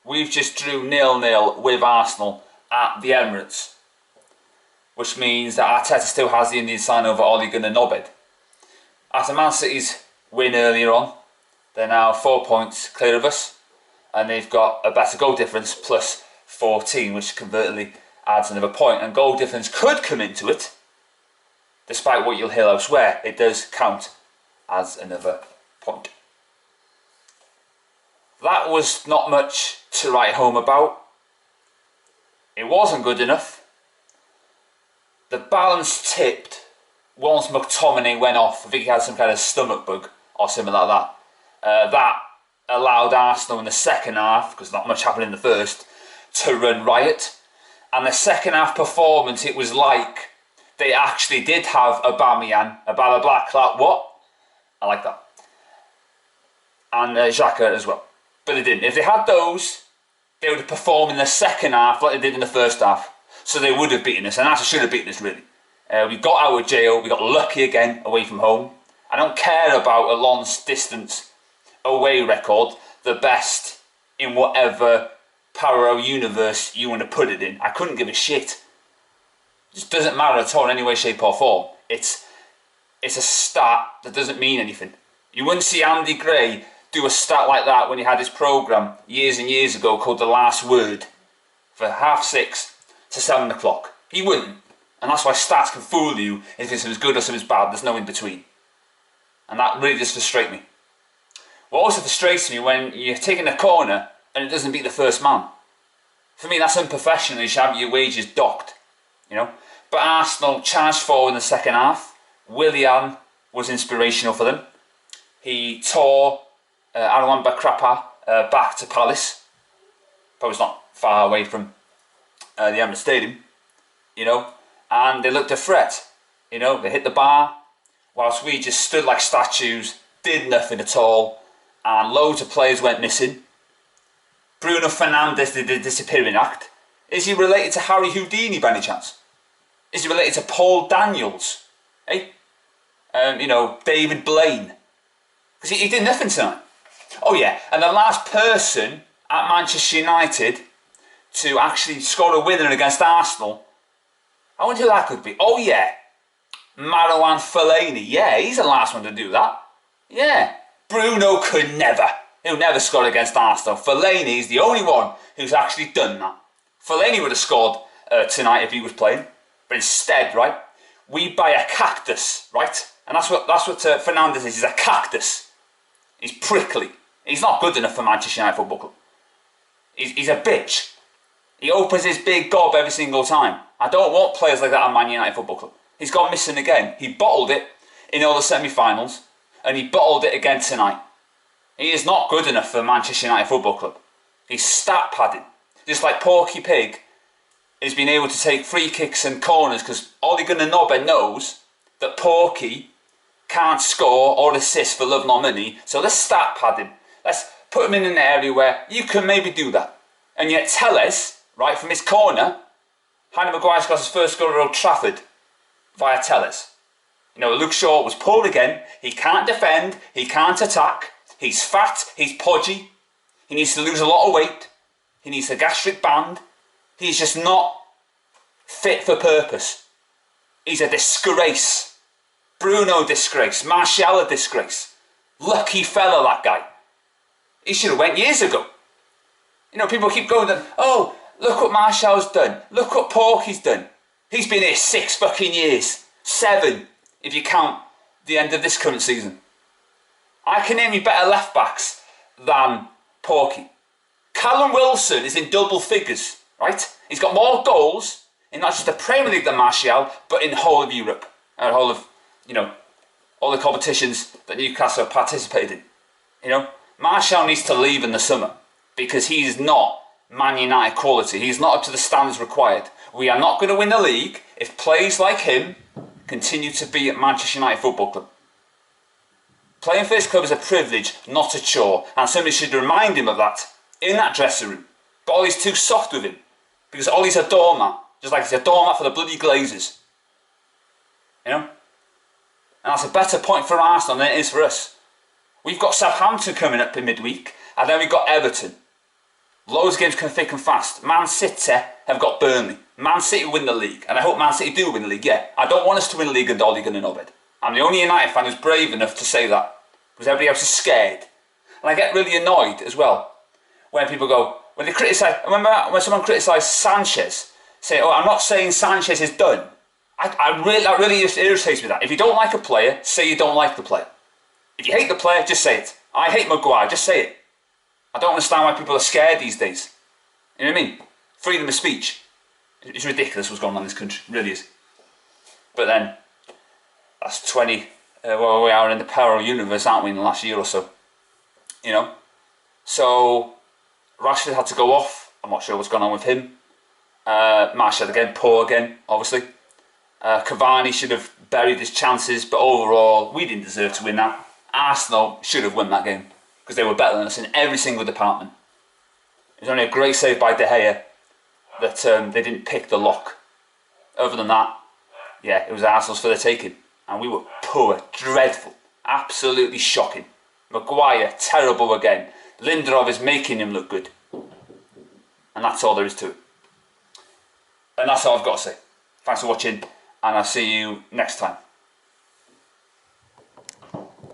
we've just drew 0-0 with Arsenal at the Emirates, which means that Arteta still has the Indian sign over Ole Gunnar Solskjaer. After Man City's win earlier on, they're now 4 points clear of us, and they've got a better goal difference, plus 14, which convertedly adds another point. And goal difference could come into it, despite what you'll hear elsewhere. It does count as another point. That was not much to write home about. It wasn't good enough. The balance tipped once McTominay went off. I think he had some kind of stomach bug or something like that. That allowed Arsenal in the second half, because not much happened in the first, to run riot. And the second half performance, it was like they actually did have Aubameyang, a blah blah blah, Clark, what? I like that. And Xhaka as well. But they didn't. If they had those, they would have performed in the second half like they did in the first half. So they would have beaten us, and Arsenal should have beaten us, really. We got out of jail, we got lucky again away from home. I don't care about a long distance away record, the best in whatever parallel universe you want to put it in. I couldn't give a shit. It just doesn't matter at all in any way, shape or form. It's a stat that doesn't mean anything. You wouldn't see Andy Gray do a stat like that when he had his programme years and years ago called The Last Word for 6:30 to 7 o'clock. He wouldn't. And that's why stats can fool you if it's something's good or something's bad. There's no in between. And that really does frustrate me. What also frustrates me when you're taking a corner and it doesn't beat the first man. For me, that's unprofessional. You should have your wages docked, you know. But Arsenal charged forward in the second half. Willian was inspirational for them. He tore Arwan Bakrapa back to Palace. Probably not far away from the Emirates Stadium, you know. And they looked a threat, you know. They hit the bar, whilst we just stood like statues, did nothing at all, and loads of players went missing. Bruno Fernandes did the disappearing act. Is he related to Harry Houdini by any chance? Is he related to Paul Daniels? Hey? You know, David Blaine? Because he did nothing tonight. Oh yeah, and the last person at Manchester United to actually score a winner against Arsenal, I wonder who that could be. Oh yeah, Marouane Fellaini. Yeah, he's the last one to do that. Yeah, Bruno could never. He'll never score against Arsenal. Fellaini is the only one who's actually done that. Fellaini would have scored tonight if he was playing. But instead, right, we buy a cactus, right? And that's what Fernandes is. He's a cactus. He's prickly. He's not good enough for Manchester United Football Club. He's a bitch. He opens his big gob every single time. I don't want players like that at Man United Football Club. He's gone missing again. He bottled it in all the semi-finals, and he bottled it again tonight. He is not good enough for Manchester United Football Club. He's stat padding. Just like Porky Pig has been able to take free kicks and corners because Ole Gunnar Solskjaer knows that Porky can't score or assist for love nor money, so let's stat pad him. Let's put him in an area where you can maybe do that. And yet Telles, right, from his corner, Harry Maguire's got his first goal at Old Trafford via Telles. You know, Luke Shaw was pulled again. He can't defend, he can't attack, he's fat, he's podgy, he needs to lose a lot of weight, he needs a gastric band. He's just not fit for purpose. He's a disgrace. Bruno disgrace. Martial a disgrace. Lucky fella, that guy. He should have went years ago. You know, people keep going, oh, look what Martial's done. Look what Porky's done. He's been here 6 fucking years. 7, if you count the end of this current season. I can name you better left backs than Porky. Callum Wilson is in double figures, right? He's got more goals in not just the Premier League than Martial, but in the whole of Europe. And the whole of, you know, all the competitions that Newcastle have participated in. You know, Martial needs to leave in the summer because he's not Man United quality. He's not up to the standards required. We are not going to win the league if players like him continue to be at Manchester United Football Club. Playing for this club is a privilege, not a chore, and somebody should remind him of that in that dressing room. But Ollie's too soft with him because Ollie's a doormat, just like he's a doormat for the bloody Glazers. You know? And that's a better point for Arsenal than it is for us. We've got Southampton coming up in midweek, and then we've got Everton. Loads of games come thick and fast. Man City have got Burnley. Man City win the league, and I hope Man City do win the league, yeah. I don't want us to win the league and Ole Gunnar Obed. I'm the only United fan who's brave enough to say that, because everybody else is scared. And I get really annoyed as well when people go, when they criticise, remember when someone criticised Sanchez, say, oh, I'm not saying Sanchez is done. That really irritates me that. If you don't like a player, say you don't like the player. If you hate the player, just say it. I hate Maguire, just say it. I don't understand why people are scared these days. You know what I mean? Freedom of speech. It's ridiculous what's going on in this country. It really is. But then, that's 20... well, we are in the parallel universe, aren't we, in the last year or so? You know? So, Rashford had to go off. I'm not sure what's going on with him. Martial again, poor again, obviously. Cavani should have buried his chances, but overall, we didn't deserve to win that. Arsenal should have won that game, because they were better than us in every single department. It was only a great save by De Gea that they didn't pick the lock. Other than that, yeah, it was Arsenal's for the taking. And we were poor, dreadful, absolutely shocking. Maguire, terrible again. Lindelof is making him look good. And that's all there is to it. And that's all I've got to say. Thanks for watching, and I'll see you next time.